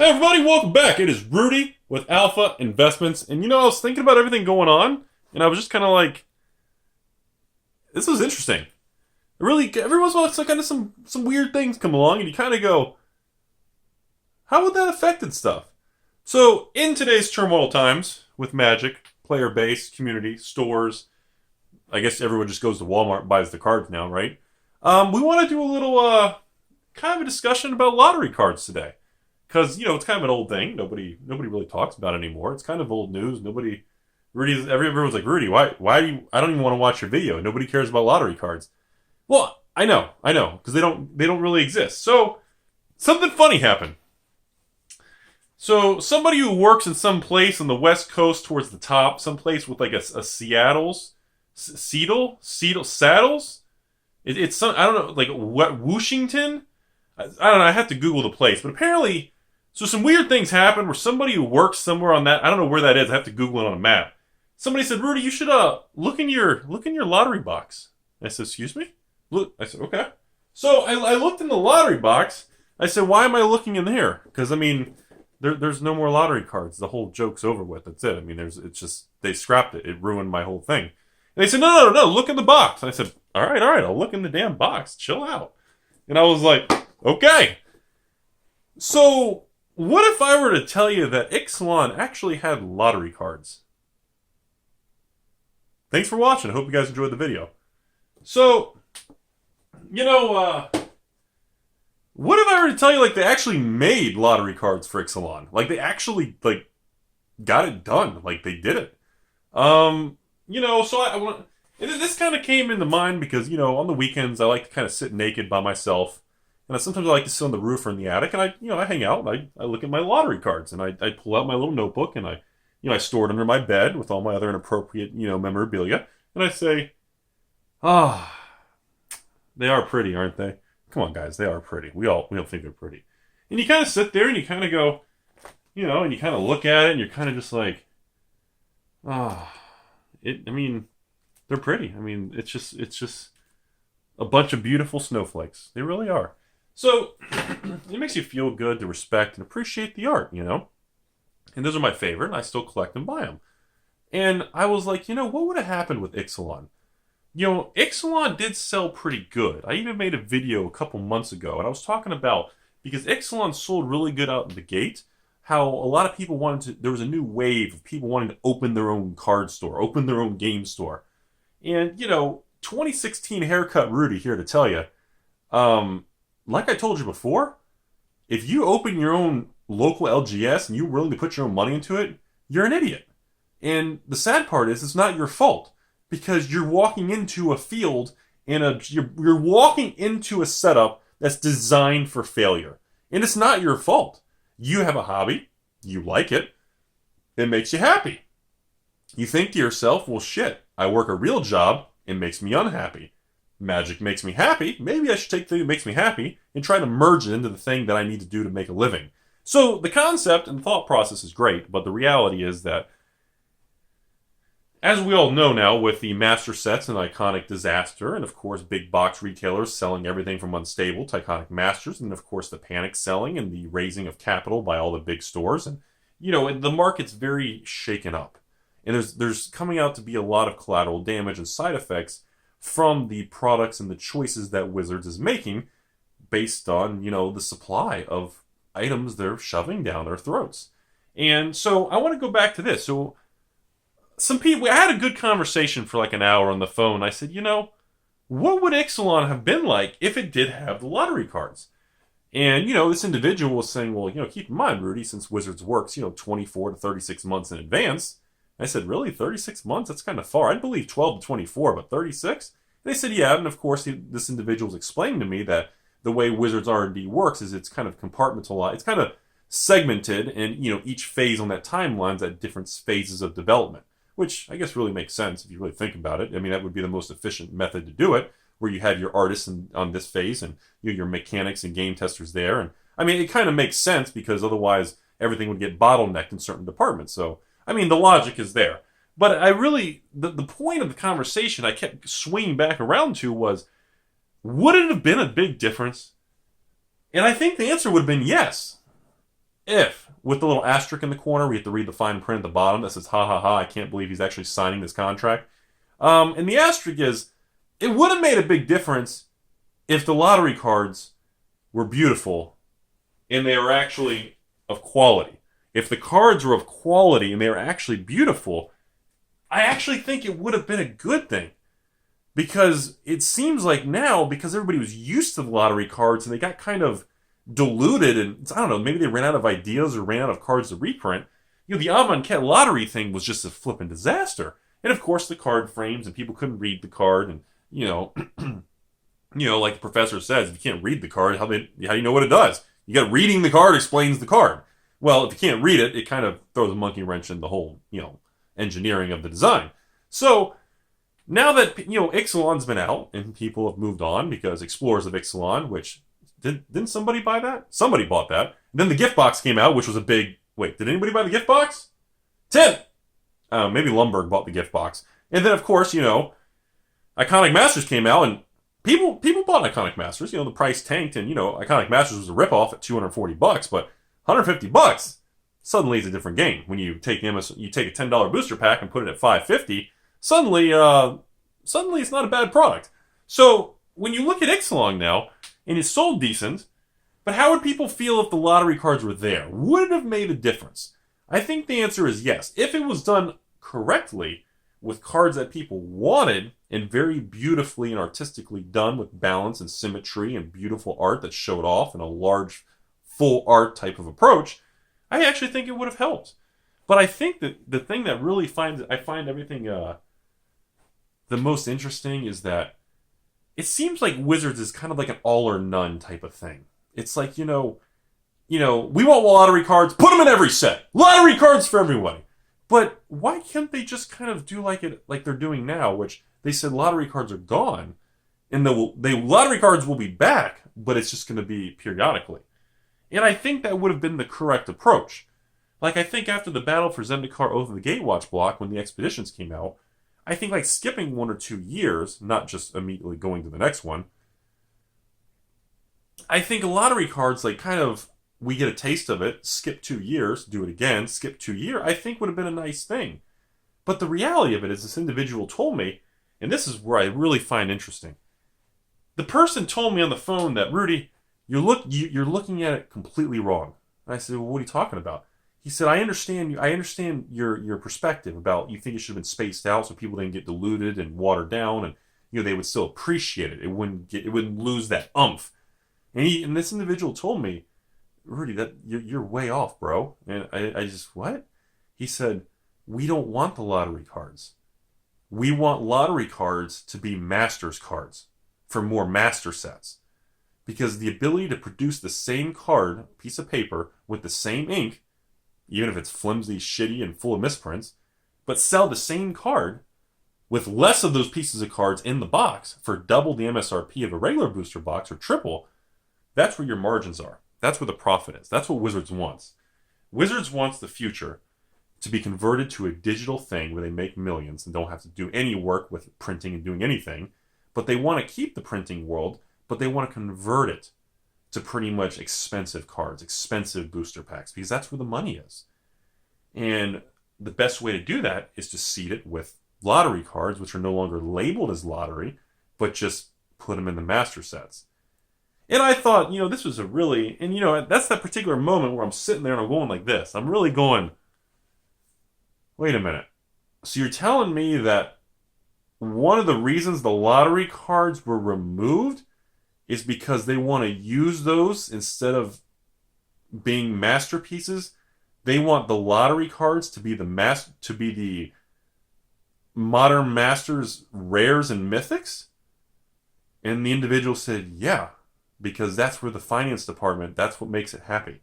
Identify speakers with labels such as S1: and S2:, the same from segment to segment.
S1: Hey everybody, welcome back. It is Rudy with Alpha Investments. And I was thinking about everything going on, and I was just kind of like, this was interesting. Really, every once in a while, it's kind of some weird things come along, and you kind of go, how would that affect stuff? So, in today's turmoil times, with Magic, player base, community, stores, I guess everyone just goes to Walmart and buys the cards now, right? We want to do a little, kind of a discussion about lottery cards today. Because, it's kind of an old thing. Nobody really talks about it anymore. It's kind of old news. Everyone's like, Rudy, why do you, I don't even want to watch your video. Nobody cares about lottery cards. Well, I know. Because they don't really exist. So, something funny happened. So, somebody who works in some place on the West Coast towards the top, some place with like a Saddles? It's some, I don't know, like what, Washington? I don't know, I have to Google the place. But apparently, so some weird things happened where somebody who works somewhere on that, I don't know where that is, I have to Google it on a map. Somebody said, Rudy, you should look in your lottery box. I said, excuse me? Look, I said, okay. So I looked in the lottery box. I said, why am I looking in there? Because, I mean, there's no more lottery cards. The whole joke's over with. That's it. I mean, it's just, they scrapped it. It ruined my whole thing. And they said, no, look in the box. And I said, all right, I'll look in the damn box. Chill out. And I was like, okay. So, what if I were to tell you that Ixalan actually had lottery cards? Thanks for watching. I hope you guys enjoyed the video. So, what if I were to tell you, like, they actually made lottery cards for Ixalan? Like, they actually, like, got it done. Like, they did it. So I want... This kind of came into mind because, on the weekends, I like to kind of sit naked by myself. And sometimes I like to sit on the roof or in the attic, and I hang out, and I look at my lottery cards, and I pull out my little notebook, and I store it under my bed with all my other inappropriate, memorabilia, and I say, they are pretty, aren't they? Come on, guys, they are pretty. We all think they're pretty. And you kind of sit there, and you kind of go, and you kind of look at it, and you're kind of just like, they're pretty. I mean, it's just a bunch of beautiful snowflakes. They really are. So, it makes you feel good to respect and appreciate the art, And those are my favorite, and I still collect and buy them. And I was like, what would have happened with Ixalan? Ixalan did sell pretty good. I even made a video a couple months ago, and I was talking about, because Ixalan sold really good out in the gate, how a lot of people there was a new wave of people wanting to open their own card store, open their own game store. And, 2016 haircut Rudy here to tell you, like I told you before, if you open your own local LGS and you're willing to put your own money into it, you're an idiot. And the sad part is it's not your fault, because you're walking into a field and you're walking into a setup that's designed for failure. And it's not your fault. You have a hobby, you like it, it makes you happy. You think to yourself, well shit, I work a real job, it makes me unhappy. Magic makes me happy. Maybe I should take the thing that makes me happy and try to merge it into the thing that I need to do to make a living. So the concept and the thought process is great, but the reality is that, as we all know now, with the master sets and iconic disaster, and of course big box retailers selling everything from unstable to iconic masters, and of course the panic selling and the raising of capital by all the big stores, and the market's very shaken up. And there's coming out to be a lot of collateral damage and side effects from the products and the choices that Wizards is making based on, the supply of items they're shoving down their throats. And so I want to go back to this. So some people, I had a good conversation for like an hour on the phone. I said, what would Ixalan have been like if it did have the lottery cards? And, this individual was saying, well, keep in mind, Rudy, since Wizards works, 24 to 36 months in advance. I said, really? 36 months? That's kind of far. I'd believe 12 to 24, but 36? And they said, yeah. And of course, this individual was explaining to me that the way Wizards R&D works is it's kind of compartmentalized. It's kind of segmented, and, each phase on that timeline's at different phases of development, which I guess really makes sense if you really think about it. I mean, that would be the most efficient method to do it, where you have your artists on this phase and your mechanics and game testers there. And I mean, it kind of makes sense because otherwise everything would get bottlenecked in certain departments. So, I mean, the logic is there. But I really, the point of the conversation I kept swinging back around to was, would it have been a big difference? And I think the answer would have been yes. with the little asterisk in the corner, we have to read the fine print at the bottom that says, ha ha ha, I can't believe he's actually signing this contract. And the asterisk is, it would have made a big difference if the lottery cards were beautiful and they were actually of quality. If the cards were of quality and they were actually beautiful, I actually think it would have been a good thing. Because it seems like now, because everybody was used to the lottery cards and they got kind of diluted, and I don't know, maybe they ran out of ideas or ran out of cards to reprint. The Amonkhet lottery thing was just a flipping disaster. And of course the card frames, and people couldn't read the card, and like the professor says, if you can't read the card, how do you know what it does? You got reading the card explains the card. Well, if you can't read it, it kind of throws a monkey wrench in the whole, engineering of the design. So now that, Ixalan's been out and people have moved on because Explorers of Ixalan, which, didn't somebody buy that? Somebody bought that. And then the gift box came out, which was a big, wait, did anybody buy the gift box? 10! Maybe Lumberg bought the gift box. And then, of course, Iconic Masters came out, and people bought Iconic Masters. The price tanked, and, Iconic Masters was a ripoff at $240, but $150, suddenly it's a different game. When you take a $10 booster pack and put it at $550, suddenly it's not a bad product. So when you look at Ixalan now, and it's sold decent, but how would people feel if the lottery cards were there? Would it have made a difference? I think the answer is yes. If it was done correctly, with cards that people wanted, and very beautifully and artistically done with balance and symmetry and beautiful art that showed off in a large, full art type of approach, I actually think it would have helped. But I think that the thing that really I find everything the most interesting is that it seems like Wizards is kind of like an all or none type of thing. It's like, we want lottery cards, put them in every set. Lottery cards for everybody. But why can't they just kind of do like they're doing now, which they said lottery cards are gone, and lottery cards will be back, but it's just going to be periodically. And I think that would have been the correct approach. Like, I think after the battle for Zendikar Oath of the Gatewatch block, when the expeditions came out, I think skipping 1 or 2 years, not just immediately going to the next one, I think lottery cards, we get a taste of it, skip 2 years, do it again, skip 2 years, I think would have been a nice thing. But the reality of it is this individual told me, and this is where I really find interesting. The person told me on the phone that, Rudy, you're looking at it completely wrong. And I said, well, what are you talking about? He said, I understand your perspective about you think it should have been spaced out so people didn't get diluted and watered down, and they would still appreciate it. It wouldn't lose that umph. And this individual told me, Rudy, that you're way off, bro. And I just, what? He said, we don't want the lottery cards. We want lottery cards to be Masters cards for more Master sets. Because the ability to produce the same card, piece of paper, with the same ink, even if it's flimsy, shitty, and full of misprints, but sell the same card with less of those pieces of cards in the box for double the MSRP of a regular booster box or triple, that's where your margins are. That's where the profit is. That's what Wizards wants. Wizards wants the future to be converted to a digital thing where they make millions and don't have to do any work with printing and doing anything, but they want to keep the printing world, but they want to convert it to pretty much expensive cards, expensive booster packs, because that's where the money is. And the best way to do that is to seed it with lottery cards, which are no longer labeled as lottery, but just put them in the master sets. And I thought, this was a really, and that's that particular moment where I'm sitting there and I'm going like this. I'm really going, wait a minute. So you're telling me that one of the reasons the lottery cards were removed is because they want to use those instead of being masterpieces? They want the lottery cards to be the modern masters rares and mythics? And the individual said, yeah, because that's where the finance department, that's what makes it happy.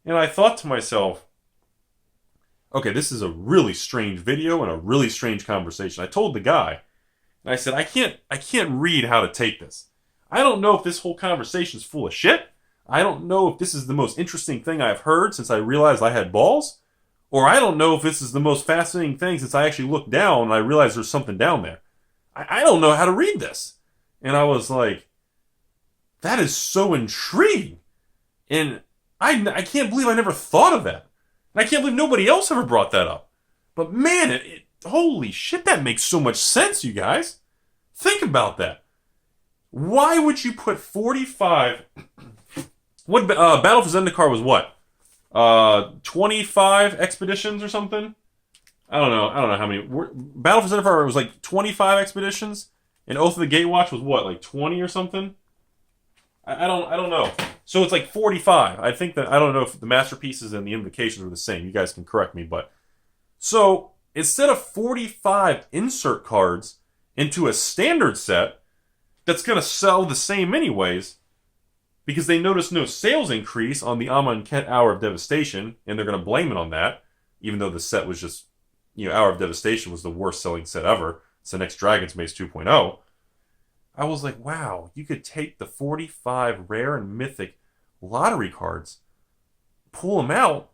S1: And I thought to myself, okay, this is a really strange video and a really strange conversation. I told the guy, and I said, I can't read how to take this. I don't know if this whole conversation is full of shit. I don't know if this is the most interesting thing I've heard since I realized I had balls. Or I don't know if this is the most fascinating thing since I actually looked down and I realized there's something down there. I don't know how to read this. And I was like, that is so intriguing. And I can't believe I never thought of that. And I can't believe nobody else ever brought that up. But man, holy shit, that makes so much sense, you guys. Think about that. Why would you put 45... What Battle for Zendikar was what? 25 expeditions or something? I don't know how many. Battle for Zendikar was like 25 expeditions, and Oath of the Gatewatch was what, like 20 or something? I don't know. So it's like 45. I think that, I don't know if the masterpieces and the invocations were the same. You guys can correct me, but so instead of 45 insert cards into a standard set that's going to sell the same anyways, because they noticed no sales increase on the Amonkhet Hour of Devastation, and they're going to blame it on that, even though the set was just, Hour of Devastation was the worst selling set ever. It's the next Dragon's Maze 2.0. I was like, wow, you could take the 45 rare and mythic lottery cards, pull them out,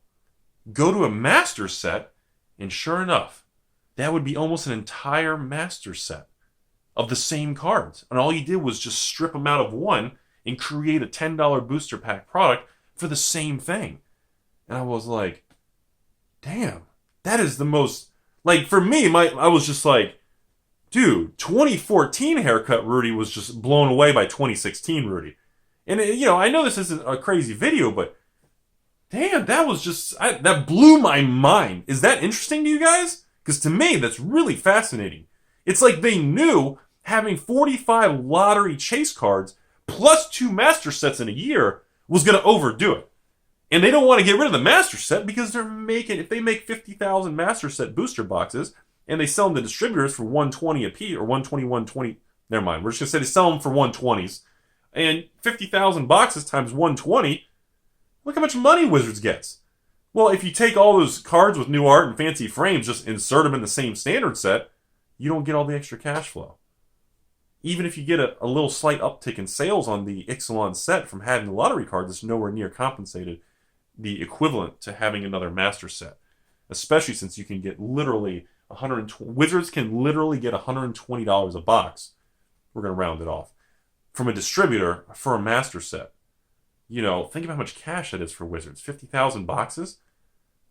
S1: go to a master set, and sure enough, that would be almost an entire master set of the same cards. And all you did was just strip them out of one and create a $10 booster pack product for the same thing. And I was like, damn, that is the most... Like, for me, I was just like, dude, 2014 haircut Rudy was just blown away by 2016 Rudy. And, I know this isn't a crazy video, but damn, that was just... that blew my mind. Is that interesting to you guys? Because to me, that's really fascinating. It's like they knew having 45 lottery chase cards plus 2 master sets in a year was going to overdo it. And they don't want to get rid of the master set because if they make 50,000 master set booster boxes and they sell them to distributors for 120 a piece, or 120, 120, never mind, we're just going to say they sell them for 120s, and 50,000 boxes times 120, look how much money Wizards gets. Well, if you take all those cards with new art and fancy frames, just insert them in the same standard set, you don't get all the extra cash flow. Even if you get a little slight uptick in sales on the Ixalan set from having the lottery cards, it's nowhere near compensated the equivalent to having another master set. Especially since you can get literally Wizards can literally get $120 a box. We're going to round it off. From a distributor for a master set. Think of how much cash that is for Wizards. 50,000 boxes?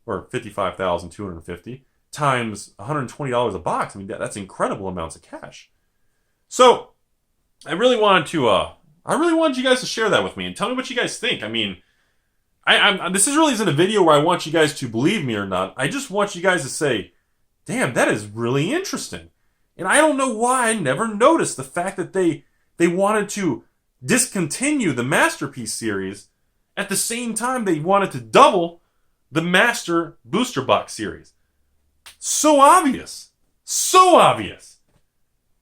S1: Or 55,250 times $120 a box. I mean, that's incredible amounts of cash. So, I really wanted you guys to share that with me and tell me what you guys think. I mean, this really isn't a video where I want you guys to believe me or not. I just want you guys to say, damn, that is really interesting. And I don't know why I never noticed the fact that they wanted to discontinue the Masterpiece series at the same time they wanted to double the Master Booster Box series. So obvious. So obvious.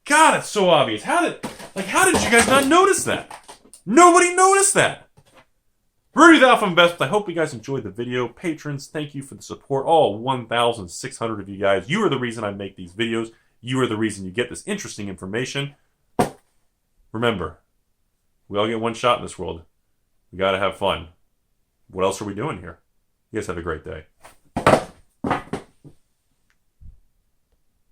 S1: God, it's so obvious. How did you guys not notice that? Nobody noticed that. Rudy the Alpha and Best. I hope you guys enjoyed the video. Patrons, thank you for the support. All 1,600 of you guys. You are the reason I make these videos. You are the reason you get this interesting information. Remember, we all get one shot in this world. We gotta have fun. What else are we doing here? You guys have a great day.